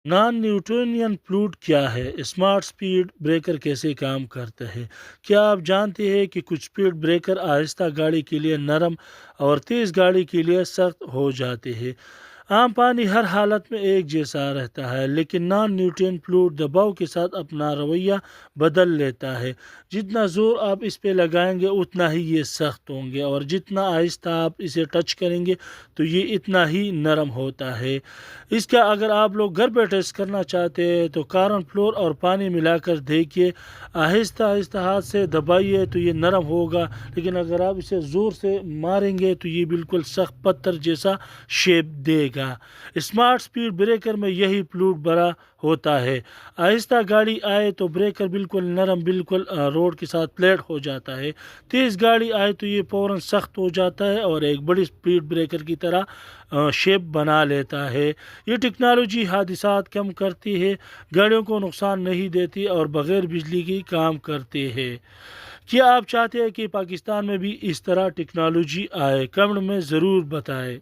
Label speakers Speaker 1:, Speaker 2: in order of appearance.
Speaker 1: Non Newtonian fluid क्या है? Smart speed breaker कैसे काम करता है? क्या आप जानते हैं कि कुछ स्पीड ब्रेकर आहिस्ता गाड़ी के लिए नरम और तेज़ गाड़ी के लिए सख्त हो जाते हैं? आम पानी हर हालत में एक जैसा रहता है, लेकिन नॉन न्यूट्रिएंट फ्लूइड दबाव के साथ अपना रवैया बदल लेता है। जितना ज़ोर आप इस पे लगाएंगे उतना ही ये सख्त होंगे, और जितना आहिस्ता आप इसे टच करेंगे तो ये इतना ही नरम होता है। इसका अगर आप लोग घर पे टेस्ट करना चाहते हैं तो कार्बन फ्लोर और पानी मिलाकर देखिए, आहिस्ता आहिस्ता हाथ से दबाइए तो ये नरम होगा, लेकिन अगर आप इसे ज़ोर से मारेंगे तो ये बिल्कुल सख्त पत्थर जैसा शेप देगा। स्मार्ट स्पीड ब्रेकर में यही फ्लूइड बड़ा होता है। आहिस्ता गाड़ी आए तो ब्रेकर बिल्कुल नरम, बिल्कुल रोड के साथ फ्लैट हो जाता है। तेज़ गाड़ी आए तो ये फ़ौरन सख्त हो जाता है और एक बड़ी स्पीड ब्रेकर की तरह शेप बना लेता है। ये टेक्नोलॉजी हादसात कम करती है, गाड़ियों को नुकसान नहीं देती और बग़ैर बिजली की काम करते हैं। क्या आप चाहते हैं कि पाकिस्तान में भी इस तरह टेक्नोलॉजी आए? कमेंट में ज़रूर बताएं।